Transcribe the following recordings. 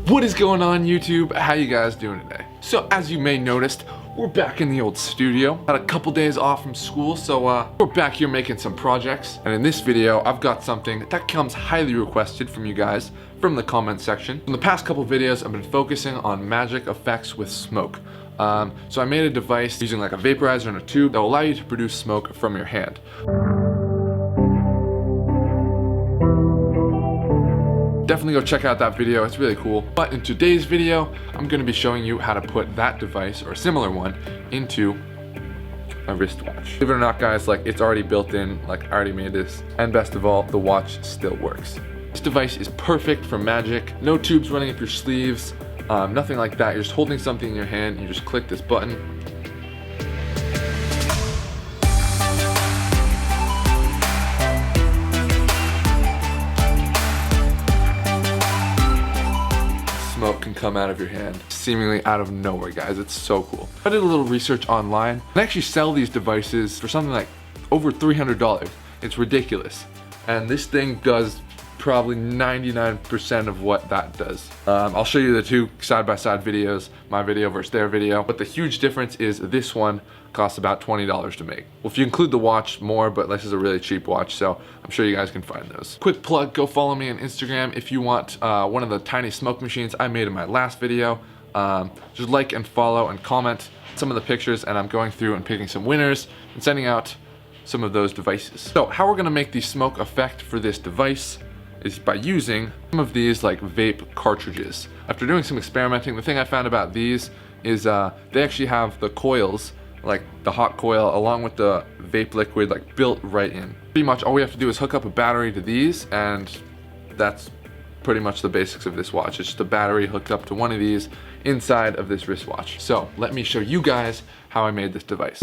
What is going on, YouTube? How you guys doing today? So as you may noticed, we're back in the old studio. Had a couple days off from school, so we're back here making some projects. And in this video, I've got something that comes highly requested from you guys from the comment section. In the past couple videos, I've been focusing on magic effects with smoke. So I made a device using like a vaporizer and a tube that will allow you to produce smoke from your hand. Definitely go check out that video, it's really cool. But in today's video, I'm gonna be showing you how to put that device, or a similar one, into a wristwatch. Believe it or not, guys, like, it's already built in, like, I already made this. And best of all, the watch still works. This device is perfect for magic. No tubes running up your sleeves, nothing like that. You're just holding something in your hand, and you just click this button. Smoke can come out of your hand, seemingly out of nowhere, guys. It's so cool. I did a little research online. They actually sell these devices for something like over $300. It's ridiculous. And this thing does probably 99% of what that does. I'll show you the two side-by-side videos, my video versus their video. But the huge difference is this one costs about $20 to make. Well, if you include the watch, more, but this is a really cheap watch, so I'm sure you guys can find those. Quick plug, go follow me on Instagram if you want one of the tiny smoke machines I made in my last video. Just like and follow and comment some of the pictures, and I'm going through and picking some winners and sending out some of those devices. So how we're gonna make the smoke effect for this device is by using some of these like vape cartridges. After doing some experimenting, the thing I found about these is they actually have the coils, like the hot coil along with the vape liquid, like built right in. Pretty much all we have to do is hook up a battery to these, and that's pretty much the basics of this watch. It's just a battery hooked up to one of these inside of this wristwatch. So let me show you guys how I made this device.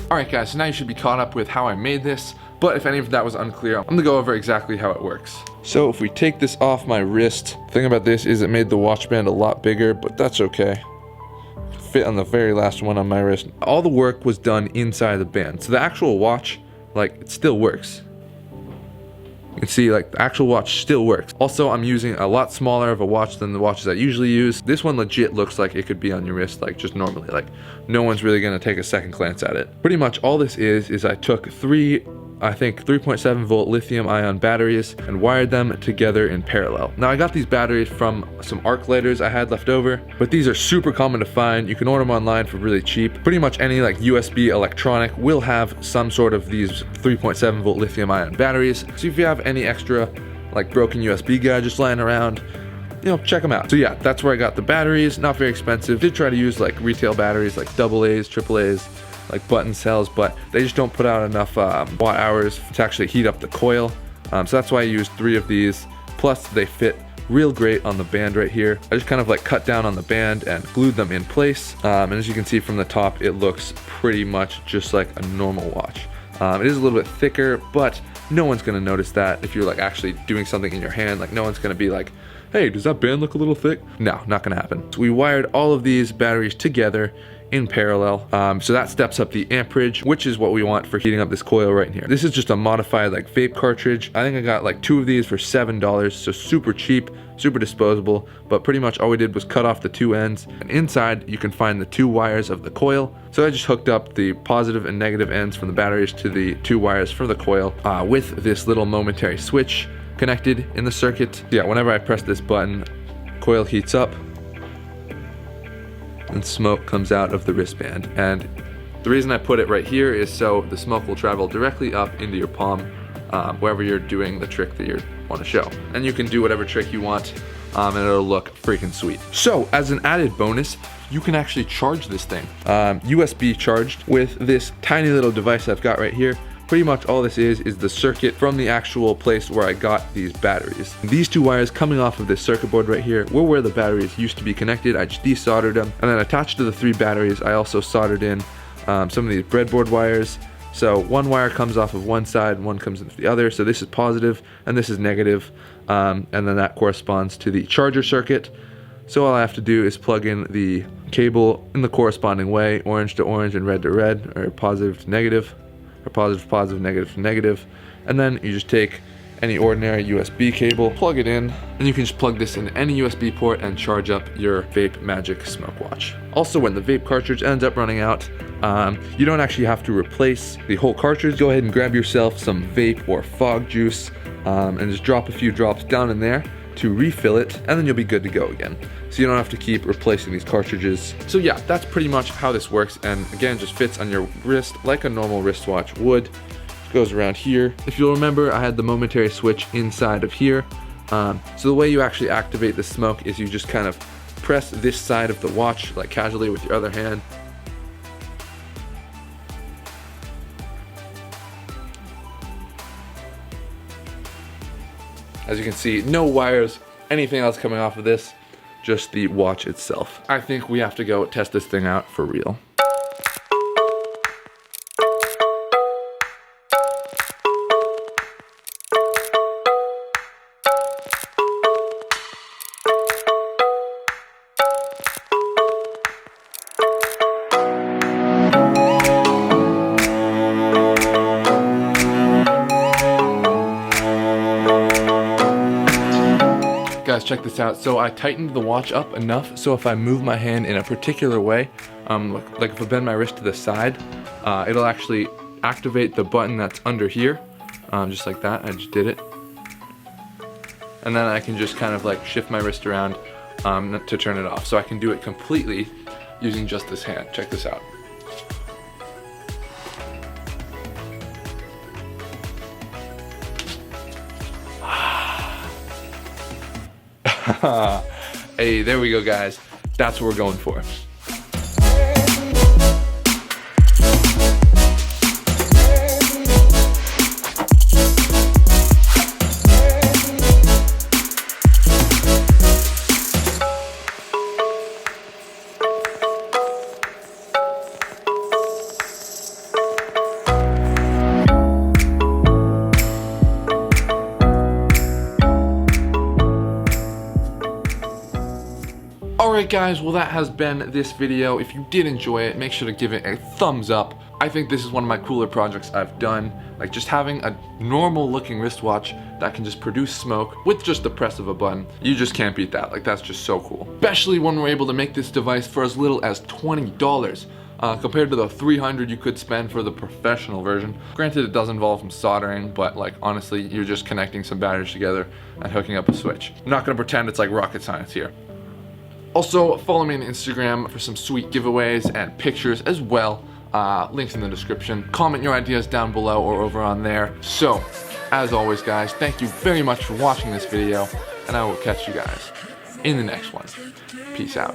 Alright guys, so now you should be caught up with how I made this, but if any of that was unclear, I'm gonna go over exactly how it works. So if we take this off my wrist, the thing about this is it made the watch band a lot bigger, but that's okay. Fit on the very last one on my wrist. All the work was done inside the band, so the actual watch, like, it still works. You can see, like, the actual watch still works. Also, I'm using a lot smaller of a watch than the watches I usually use. This one legit looks like it could be on your wrist, like, just normally. Like, no one's really gonna take a second glance at it. Pretty much all this is I took three, I think 3.7 volt lithium ion batteries and wired them together in parallel. Now I got these batteries from some arc lighters I had left over, but these are super common to find. You can order them online for really cheap. Pretty much any like USB electronic will have some sort of these 3.7 volt lithium ion batteries. So if you have any extra like broken USB gadgets lying around, you know, check them out. So yeah, that's where I got the batteries. Not very expensive. Did try to use like retail batteries like AA's, AAA's, like button cells, but they just don't put out enough watt hours to actually heat up the coil. So that's why I used 3 of these. Plus they fit real great on the band right here. I just kind of like cut down on the band and glued them in place. And as you can see from the top, it looks pretty much just like a normal watch. It is a little bit thicker, but no one's gonna notice that if you're like actually doing something in your hand. Like no one's gonna be like, hey, does that band look a little thick? No, not gonna happen. So we wired all of these batteries together in parallel, so that steps up the amperage, which is what we want for heating up this coil right in here. This is just a modified like vape cartridge. I think I got like 2 of these for $7, so super cheap, super disposable, but pretty much all we did was cut off the 2 ends, and inside you can find the 2 wires of the coil. So I just hooked up the positive and negative ends from the batteries to the 2 wires for the coil with this little momentary switch connected in the circuit. Yeah, whenever I press this button, coil heats up and smoke comes out of the wristband. And the reason I put it right here is so the smoke will travel directly up into your palm wherever you're doing the trick that you want to show. And you can do whatever trick you want and it'll look freaking sweet. So as an added bonus, you can actually charge this thing. USB charged with this tiny little device I've got right here. Pretty much all this is the circuit from the actual place where I got these batteries. These 2 wires coming off of this circuit board right here were where the batteries used to be connected. I just desoldered them, and then attached to the 3 batteries I also soldered in some of these breadboard wires. So 1 wire comes off of one side, 1 comes into the other. So this is positive and this is negative, and then that corresponds to the charger circuit. So all I have to do is plug in the cable in the corresponding way, orange to orange and red to red, or positive to negative, or positive to positive, negative to negative. And then you just take any ordinary USB cable, plug it in, and you can just plug this in any USB port and charge up your Vape Magic smoke watch. Also, when the vape cartridge ends up running out, you don't actually have to replace the whole cartridge. Go ahead and grab yourself some vape or fog juice and just drop a few drops down in there to refill it, and then you'll be good to go again. So you don't have to keep replacing these cartridges. So yeah, that's pretty much how this works, and again, just fits on your wrist like a normal wristwatch would. Goes around here. If you'll remember, I had the momentary switch inside of here. So the way you actually activate the smoke is you just kind of press this side of the watch like casually with your other hand. As you can see, no wires, anything else coming off of this, just the watch itself. I think we have to go test this thing out for real. Guys, check this out. So I tightened the watch up enough so if I move my hand in a particular way, like if I bend my wrist to the side, it'll actually activate the button that's under here, just like that. I just did it. And then I can just kind of like shift my wrist around to turn it off. So I can do it completely using just this hand. Check this out. Hey, there we go, guys. That's what we're going for. Alright guys, well that has been this video. If you did enjoy it, make sure to give it a thumbs up. I think this is one of my cooler projects I've done. Like just having a normal looking wristwatch that can just produce smoke with just the press of a button. You just can't beat that. Like that's just so cool. Especially when we're able to make this device for as little as $20. Compared to the $300 you could spend for the professional version. Granted, it does involve some soldering, but like honestly, you're just connecting some batteries together and hooking up a switch. I'm not gonna pretend it's like rocket science here. Also, follow me on Instagram for some sweet giveaways and pictures as well. Links in the description. Comment your ideas down below or over on there. So, as always guys, thank you very much for watching this video, and I will catch you guys in the next one. Peace out.